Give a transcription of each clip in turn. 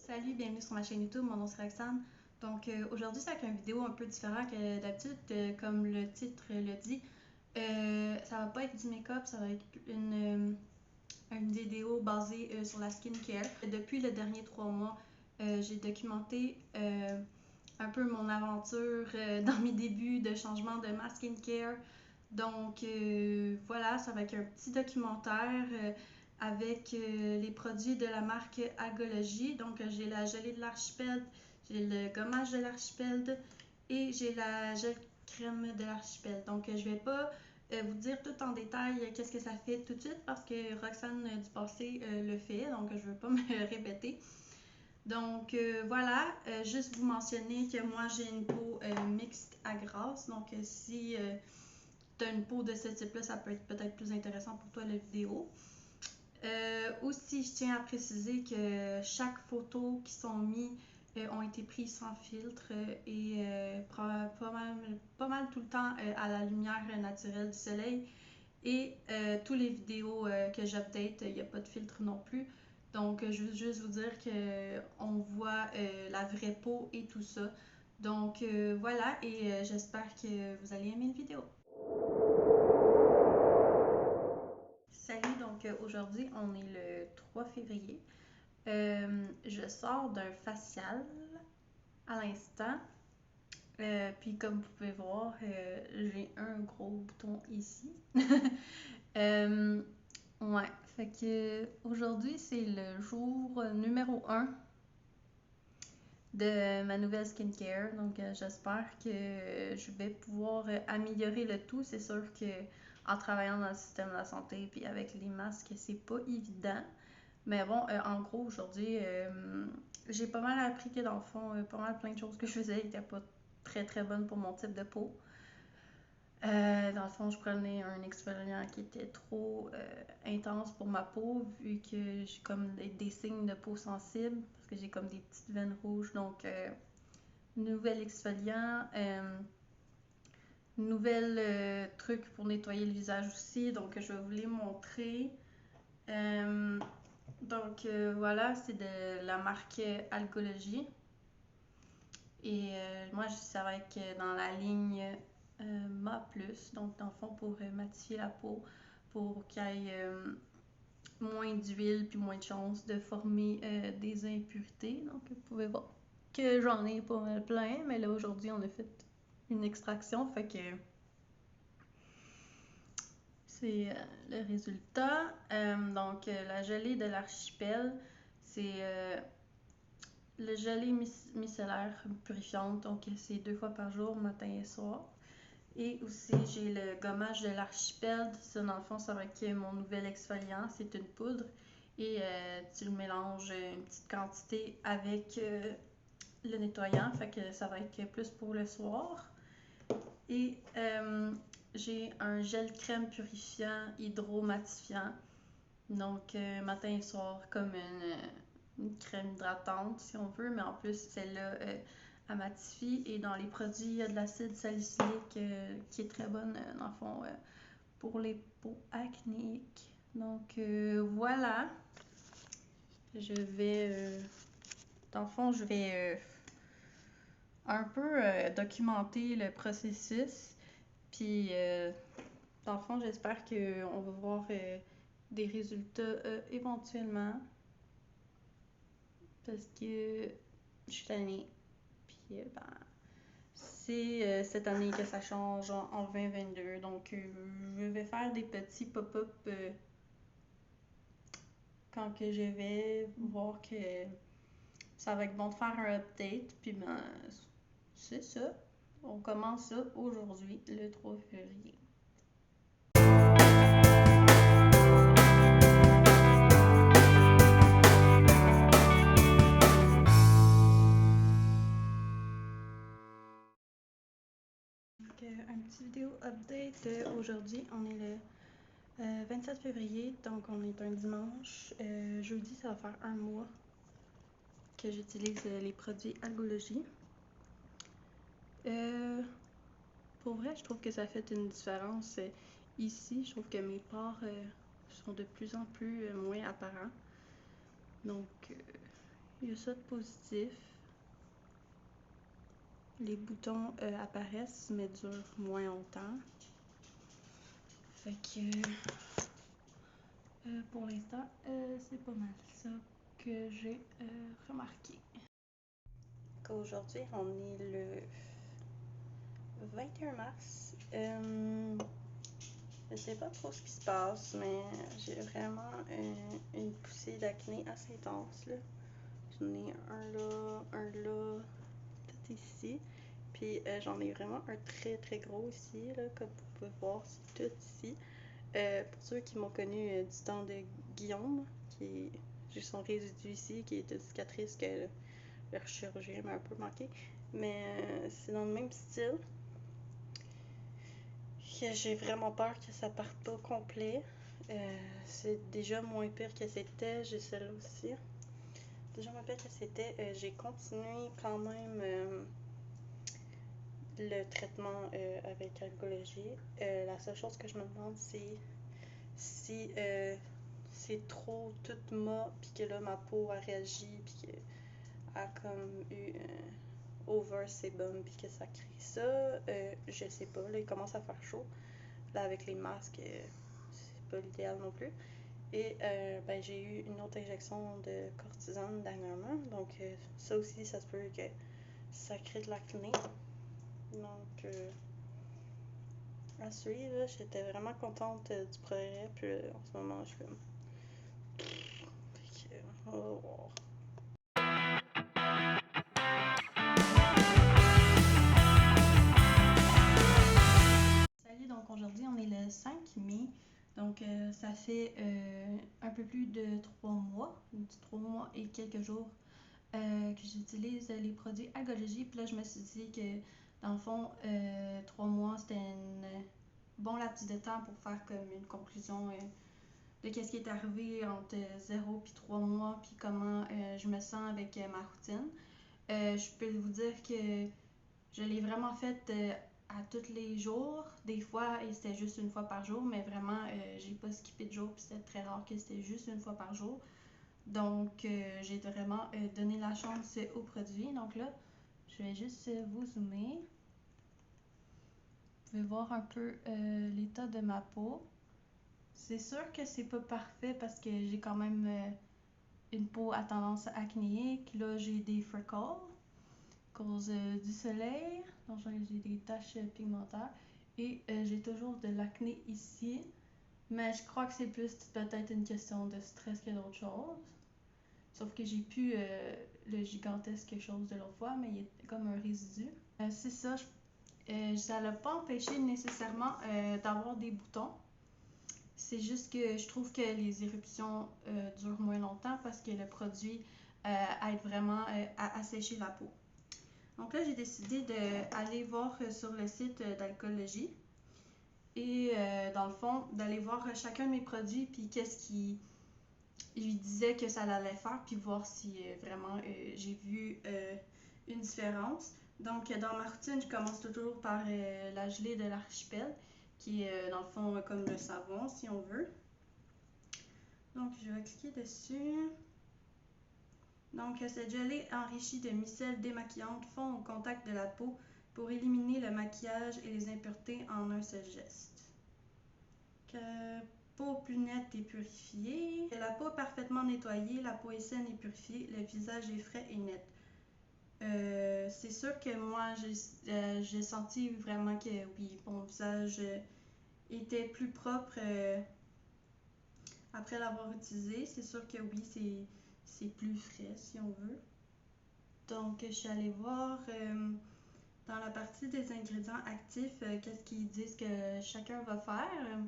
Salut, bienvenue sur ma chaîne YouTube, mon nom c'est Roxane. Donc aujourd'hui c'est avec une vidéo un peu différente que d'habitude, comme le titre le dit. Ça va pas être du make-up, ça va être une vidéo basée sur la skincare. Depuis les derniers 3 mois, j'ai documenté un peu mon aventure dans mes débuts de changement de ma skincare. Donc voilà, ça va être un petit documentaire avec les produits de la marque Algologie. Donc j'ai la gelée de l'archipel, j'ai le gommage de l'archipel et j'ai la gel crème de l'archipel. Donc je vais pas vous dire tout en détail qu'est-ce que ça fait tout de suite parce que Roxane du passé le fait, donc je veux pas me répéter. Donc voilà, juste vous mentionner que moi j'ai une peau mixte à grasse, donc si tu as une peau de ce type là, ça peut être peut-être plus intéressant pour toi la vidéo. Aussi, je tiens à préciser que chaque photo qui sont mises ont été prises sans filtre et pas mal tout le temps à la lumière naturelle du soleil. Et toutes les vidéos que j'update, il n'y a pas de filtre non plus. Donc, je veux juste vous dire qu'on voit la vraie peau et tout ça. Donc, voilà, et j'espère que vous allez aimer la vidéo. Salut, donc aujourd'hui, on est le 3 février. Je sors d'un facial à l'instant. Puis comme vous pouvez voir, j'ai un gros bouton ici. Ouais, fait que aujourd'hui c'est le jour numéro 1 de ma nouvelle skincare. Donc j'espère que je vais pouvoir améliorer le tout. C'est sûr que en travaillant dans le système de la santé puis avec les masques, c'est pas évident. Mais bon, en gros, aujourd'hui, j'ai pas mal appris que dans le fond, pas mal plein de choses que je faisais n'étaient pas très très bonnes pour mon type de peau. Dans le fond, je prenais un exfoliant qui était trop intense pour ma peau, vu que j'ai comme des signes de peau sensible, parce que j'ai comme des petites veines rouges. Donc, nouvel exfoliant, nouvel truc pour nettoyer le visage aussi. Donc, je vais vous les montrer. Donc voilà, c'est de la marque Algologie. Et moi, ça va être dans la ligne MA+, donc dans le fond pour matifier la peau, pour qu'il y ait moins d'huile puis moins de chances de former des impuretés. Donc vous pouvez voir que j'en ai pas mal plein, mais là aujourd'hui on a fait une extraction, fait que c'est le résultat. Donc la gelée de l'archipel, c'est le gelée micellaire purifiante, donc c'est 2 fois par jour, matin et soir. Et aussi, j'ai le gommage de l'archipel. Ça, dans le fond, ça va être mon nouvel exfoliant. C'est une poudre. Et tu le mélanges une petite quantité avec le nettoyant. Fait que ça va être plus pour le soir. Et j'ai un gel crème purifiant hydromatifiant. Donc, matin et soir, comme une crème hydratante, si on veut. Mais en plus, celle-là, elle matifie. Et dans les produits, il y a de l'acide salicylique qui est très bonne, dans le fond, pour les peaux acnéiques. Donc, voilà. Je vais... dans le fond, je vais un peu documenter le processus. Puis, dans le fond, j'espère qu'on va voir des résultats éventuellement. Parce que je suis tannée. Puis, ben, c'est cette année que ça change en 2022. Donc, je vais faire des petits pop-up quand que je vais voir que ça va être bon de faire un update. Puis, ben, c'est ça. On commence ça aujourd'hui, le 3 février. Donc, un petit vidéo update aujourd'hui. On est le 27 février, donc on est un dimanche. Jeudi, ça va faire 1 mois que j'utilise les produits Algologie. Pour vrai, je trouve que ça fait une différence ici. Je trouve que mes pores sont de plus en plus moins apparents. Donc, il y a ça de positif. Les boutons apparaissent mais durent moins longtemps. Fait que pour l'instant, c'est pas mal ça que j'ai remarqué. Aujourd'hui, on est le 21 mars. Je sais pas trop ce qui se passe, mais j'ai vraiment une poussée d'acné assez intense, là. J'en ai un là, tout ici. Puis j'en ai vraiment un très très gros ici, là, comme vous pouvez voir, c'est tout ici. Pour ceux qui m'ont connu du temps de Guillaume, j'ai son résidu ici, qui est une cicatrice que le chirurgien m'a un peu manqué. Mais c'est dans le même style. J'ai vraiment peur que ça parte pas complet. C'est déjà moins pire que c'était. J'ai celle-là aussi. Déjà moins pire que c'était. J'ai continué quand même le traitement avec alcoolologie. La seule chose que je me demande, c'est si c'est trop tout mat, puis que là ma peau a réagi, puis qu'elle a comme eu over sebum, puis que ça crée ça. Je sais pas, là il commence à faire chaud. Là avec les masques, c'est pas l'idéal non plus. Et ben, j'ai eu une autre injection de cortisone dernièrement, donc ça aussi ça se peut que ça crée de l'acné. Donc à suivre, j'étais vraiment contente du progrès, puis en ce moment je suis comme on va voir. Salut, donc aujourd'hui on est le 5 mai, donc ça fait un peu plus de 3 mois, 3 mois et quelques jours que j'utilise les produits Algologie. Puis là je me suis dit que dans le fond 3 mois c'était un bon laps de temps pour faire comme une conclusion de qu'est-ce qui est arrivé entre 0 et 3 mois, puis comment je me sens avec ma routine. Je peux vous dire que je l'ai vraiment faite à tous les jours. Des fois, et c'était juste une fois par jour, mais vraiment, j'ai pas skippé de jour, puis c'était très rare que c'était juste une fois par jour. Donc, j'ai vraiment donné la chance aux produits. Donc là, je vais juste vous zoomer. Vous pouvez voir un peu l'état de ma peau. C'est sûr que c'est pas parfait parce que j'ai quand même une peau à tendance acnéique. Là, j'ai des freckles à cause du soleil. Donc, j'ai des taches pigmentaires. Et j'ai toujours de l'acné ici. Mais je crois que c'est plus peut-être une question de stress que d'autre chose. Sauf que j'ai plus le gigantesque chose de l'autre fois, mais il y a comme un résidu. C'est ça, ça l'a pas empêché nécessairement d'avoir des boutons. C'est juste que je trouve que les éruptions durent moins longtemps parce que le produit aide vraiment à assécher la peau. Donc là, j'ai décidé d'aller voir sur le site d'Alcologie et dans le fond, d'aller voir chacun de mes produits puis qu'est-ce qui lui disait que ça allait faire, puis voir si vraiment j'ai vu une différence. Donc, dans ma routine, je commence toujours par la gelée de l'archipel, qui est dans le fond comme le savon, si on veut. Donc, je vais cliquer dessus. Donc, cette gelée enrichie de micelles démaquillantes fond au contact de la peau pour éliminer le maquillage et les impuretés en un seul geste. Peau plus nette et purifiée. La peau parfaitement nettoyée, la peau est saine et purifiée, le visage est frais et net. C'est sûr que moi, j'ai senti vraiment que oui, mon visage était plus propre après l'avoir utilisé. C'est sûr que oui, c'est plus frais si on veut. Donc, je suis allée voir dans la partie des ingrédients actifs qu'est-ce qu'ils disent que chacun va faire.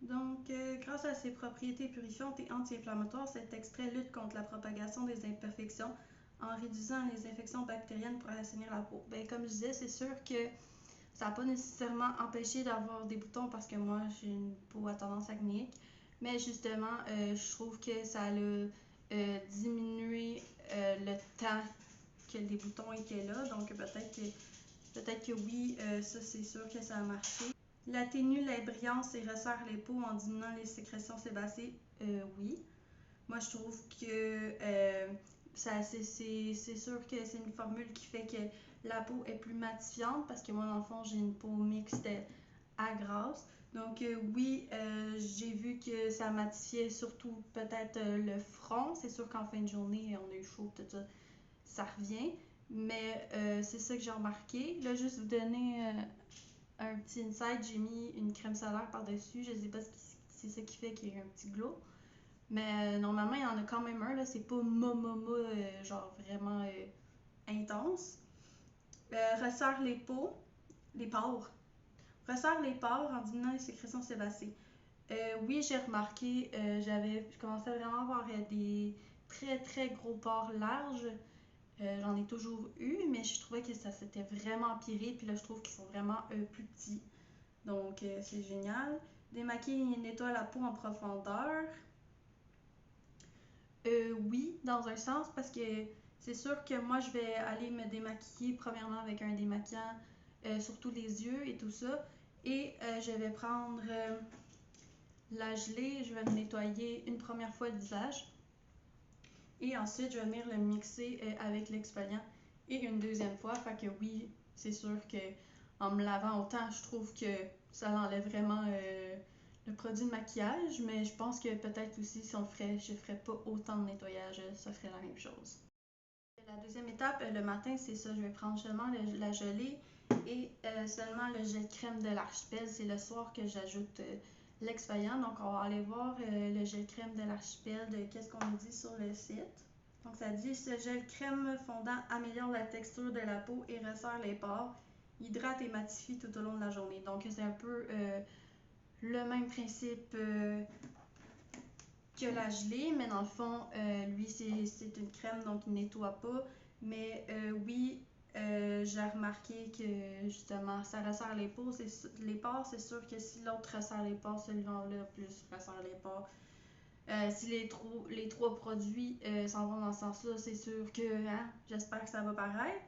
Donc, grâce à ses propriétés purifiantes et anti-inflammatoires, cet extrait lutte contre la propagation des imperfections en réduisant les infections bactériennes pour assainir la peau. Ben, comme je disais, c'est sûr que ça n'a pas nécessairement empêché d'avoir des boutons parce que moi, j'ai une peau à tendance acnéique. Mais justement, je trouve que ça a diminué le temps que les boutons étaient là. Donc, peut-être que oui, ça c'est sûr que ça a marché. Il atténue les brillances et resserre les peaux en diminuant les sécrétions sébacées, oui. Moi, je trouve que c'est sûr que c'est une formule qui fait que la peau est plus matifiante parce que moi, dans le fond, j'ai une peau mixte à grasse. Donc oui, j'ai vu que ça matifiait surtout peut-être le front. C'est sûr qu'en fin de journée, on a eu chaud, tout ça, ça revient. Mais c'est ça que j'ai remarqué. Là, juste vous donner un petit insight, j'ai mis une crème solaire par-dessus. Je sais pas si c'est ça qui fait qu'il y a un petit glow. Mais normalement, il y en a quand même un, là. C'est pas genre vraiment intense. Resserre les peaux, les pores. Resserre les pores en diminuant les sécrétions sébacées. Oui, j'ai remarqué, je commençais vraiment à avoir des très très gros pores larges. J'en ai toujours eu, mais je trouvais que ça s'était vraiment empiré. Puis là, je trouve qu'ils sont vraiment plus petits. Donc, c'est génial. Démaquiller et nettoyer la peau en profondeur. Oui, dans un sens, parce que c'est sûr que moi, je vais aller me démaquiller premièrement avec un démaquillant, surtout les yeux et tout ça. Et je vais prendre la gelée, je vais me nettoyer une première fois le visage. Et ensuite, je vais venir le mixer avec l'exfoliant et une deuxième fois. Fait que oui, c'est sûr que en me lavant autant, je trouve que ça enlève vraiment le produit de maquillage, mais je pense que peut-être aussi si on le ferait, je ferais pas autant de nettoyage, ça ferait la même chose. La deuxième étape, le matin, c'est ça, je vais prendre seulement la gelée et seulement le gel crème de l'archipel. C'est le soir que j'ajoute l'exfoliant. Donc, on va aller voir le gel crème de l'archipel, de qu'est-ce qu'on nous dit sur le site. Donc, ça dit ce gel crème fondant améliore la texture de la peau et resserre les pores, hydrate et matifie tout au long de la journée. Donc, c'est un peu le même principe que la gelée, mais dans le fond, lui, c'est une crème, donc il nettoie pas. Mais oui, j'ai remarqué que justement, ça resserre les pores. Les pores, c'est sûr que si l'autre resserre les pores, celui-là plus resserre les pores. Si les trois produits s'en vont dans ce sens-là, c'est sûr que j'espère que ça va paraître.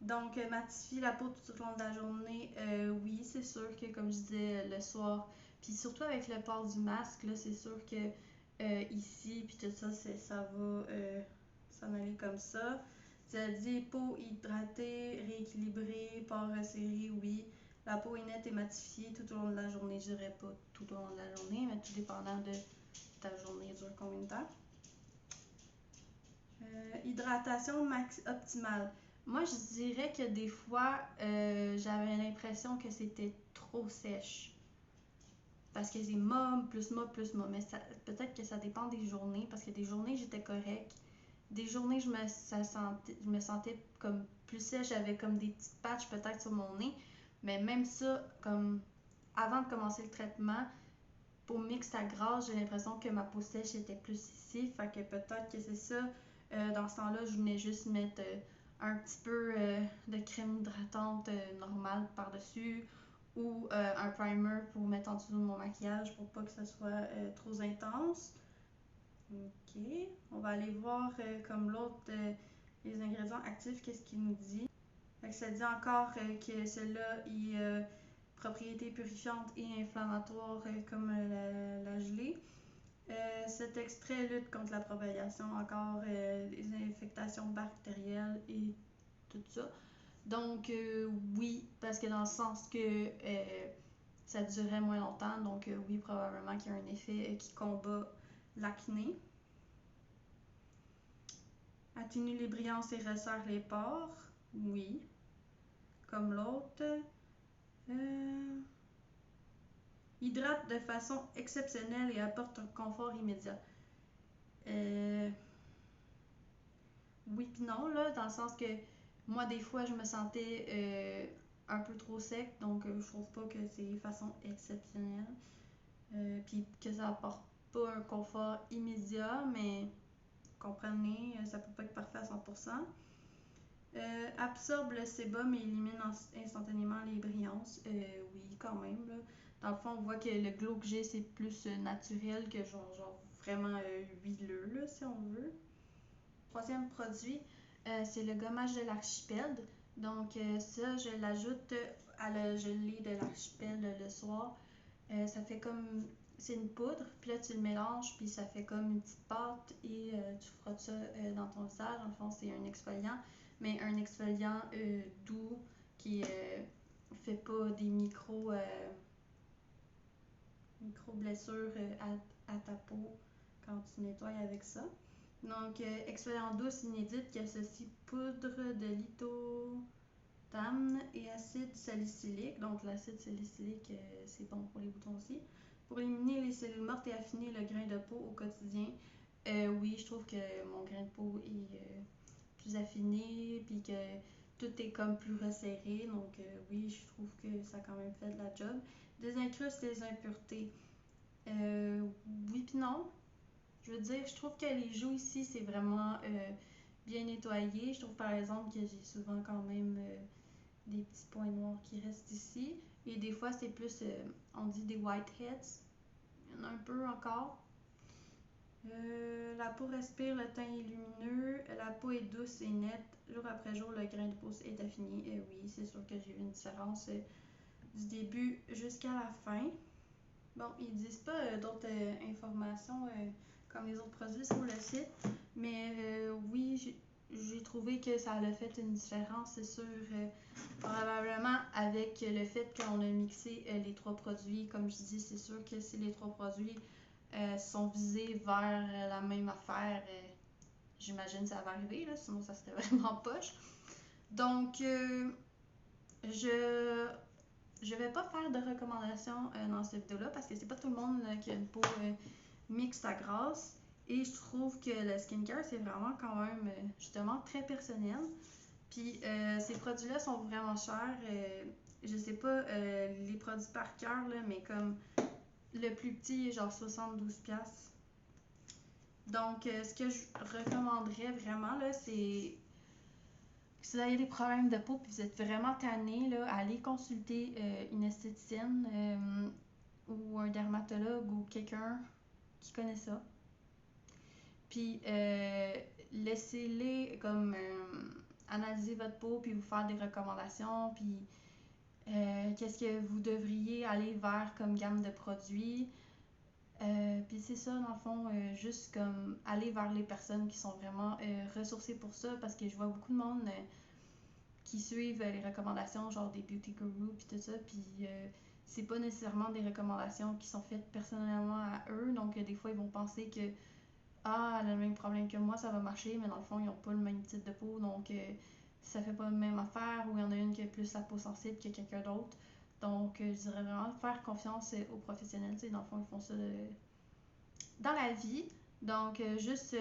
Donc, matifie la peau tout au long de la journée. Oui, c'est sûr que, comme je disais, le soir, puis surtout avec le port du masque, là, c'est sûr que ici, puis tout ça, ça va s'en aller comme ça. Ça dit peau hydratée, rééquilibrée, pores resserrés, oui. La peau est nette et matifiée tout au long de la journée. Je dirais pas tout au long de la journée, mais tout dépendant de ta journée dure combien de temps. Hydratation optimale. Moi, je dirais que des fois, j'avais l'impression que c'était trop sèche. Parce que c'est mauve, plus mauve, plus mauve. Mais peut-être que ça dépend des journées. Parce que des journées, j'étais correcte. Des journées, je me sentais comme plus sèche. J'avais comme des petites patchs peut-être sur mon nez. Mais même ça, comme avant de commencer le traitement, pour mixte à grasse, j'ai l'impression que ma peau sèche était plus ici. Fait que peut-être que c'est ça. Dans ce temps-là, je venais juste mettre un petit peu de crème hydratante normale par-dessus ou un primer pour mettre en dessous de mon maquillage pour pas que ça soit trop intense. Ok, on va aller voir comme l'autre les ingrédients actifs, qu'est-ce qu'il nous dit. Fait que ça dit encore que celui-là est propriétés purifiantes et inflammatoires comme la gelée. Cet extrait lutte contre la propagation encore des infectations bactérielles et tout ça. Donc oui, parce que dans le sens que ça durait moins longtemps, donc oui, probablement qu'il y a un effet qui combat l'acné. Atténue les brillances et resserre les pores. Oui, comme l'autre. Hydrate de façon exceptionnelle et apporte un confort immédiat. Oui puis non, là, dans le sens que moi, des fois, je me sentais un peu trop sec, donc je trouve pas que c'est de façon exceptionnelle. Puis que ça apporte pas un confort immédiat, mais comprenez, ça peut pas être parfait à 100%. Absorbe le sébum et élimine instantanément les brillances. Oui, quand même. Là. Dans le fond, on voit que le glow que j'ai, c'est plus naturel que genre vraiment huileux, là, si on veut. Troisième produit, c'est le gommage de l'archipel. Donc, ça, je l'ajoute à la gelée de l'archipel le soir. Ça fait comme c'est une poudre, puis là tu le mélanges, puis ça fait comme une petite pâte et tu frottes ça dans ton visage. En fond, c'est un exfoliant, mais un exfoliant doux qui fait pas des micro blessures à ta peau quand tu nettoies avec ça. Donc, exfoliant douce inédite qui associe poudre de lithotamne et acide salicylique. Donc, l'acide salicylique, c'est bon pour les boutons aussi. Pour éliminer les cellules mortes et affiner le grain de peau au quotidien. Oui, je trouve que mon grain de peau est plus affiné, puis que tout est comme plus resserré. Donc, oui, je trouve que ça a quand même fait de la job. Désincruste les impuretés. Oui, puis non. Je veux dire, je trouve que les joues ici, c'est vraiment bien nettoyé. Je trouve par exemple que j'ai souvent quand même des petits points noirs qui restent ici. Et des fois, c'est plus, on dit des whiteheads. Il y en a un peu encore. La peau respire, le teint est lumineux, la peau est douce et nette. Jour après jour, le grain de peau est affiné. Oui, c'est sûr que j'ai vu une différence du début jusqu'à la fin. Bon, ils disent pas d'autres informations comme les autres produits sur le site, mais oui, j'ai trouvé que ça a fait une différence, c'est sûr, probablement avec le fait qu'on a mixé les trois produits. Comme je dis, c'est sûr que si les trois produits sont visés vers la même affaire, j'imagine que ça va arriver, là, sinon ça serait vraiment poche. Donc, je vais pas faire de recommandations dans cette vidéo-là parce que c'est pas tout le monde qui a une peau mixte à grasse. Et je trouve que le skincare, c'est vraiment quand même justement très personnel. Puis ces produits-là sont vraiment chers. Je sais pas les produits par cœur, là, mais comme le plus petit est genre 72$. Donc, ce que je recommanderais vraiment, là, c'est si vous avez des problèmes de peau et vous êtes vraiment tanné, là, allez consulter une esthéticienne ou un dermatologue ou quelqu'un qui connaît ça. Puis laissez-les comme analyser votre peau puis vous faire des recommandations. Puis qu'est-ce que vous devriez aller vers comme gamme de produits. Puis c'est ça, dans le fond, juste comme aller vers les personnes qui sont vraiment ressourcées pour ça, parce que je vois beaucoup de monde qui suivent les recommandations, genre des beauty gurus, puis tout ça, puis c'est pas nécessairement des recommandations qui sont faites personnellement à eux, donc des fois ils vont penser que ah, elle a le même problème que moi, ça va marcher, mais dans le fond, ils ont pas le même type de peau, donc ça fait pas la même affaire, ou il y en a une qui a plus la peau sensible que quelqu'un d'autre. Donc, je dirais vraiment faire confiance aux professionnels. Tu sais, dans le fond, ils font ça dans la vie. Donc, juste,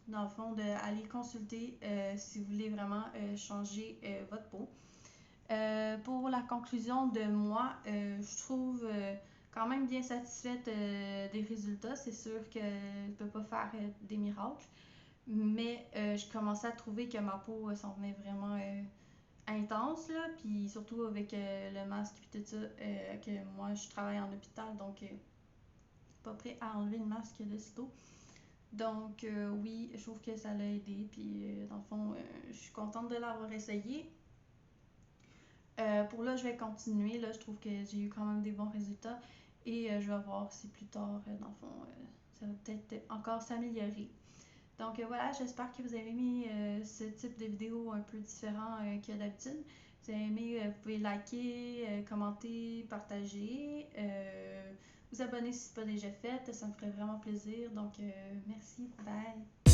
dans le fond, d'aller consulter si vous voulez vraiment changer votre peau. Pour la conclusion de moi, je trouve quand même bien satisfaite des résultats. C'est sûr que je ne peux pas faire des miracles, mais je commençais à trouver que ma peau s'en venait vraiment intense, là, puis surtout avec le masque et tout ça, que moi je travaille en hôpital, donc pas prêt à enlever le masque de sitôt. Donc oui, je trouve que ça l'a aidé, puis dans le fond, je suis contente de l'avoir essayé. Pour là, je vais continuer. Là, je trouve que j'ai eu quand même des bons résultats et je vais voir si plus tard, dans le fond, ça va peut-être encore s'améliorer. Donc voilà, j'espère que vous avez aimé ce type de vidéo un peu différent que d'habitude. Si vous avez aimé, vous pouvez liker, commenter, partager, vous abonner si ce n'est pas déjà fait, ça me ferait vraiment plaisir. Donc merci, bye!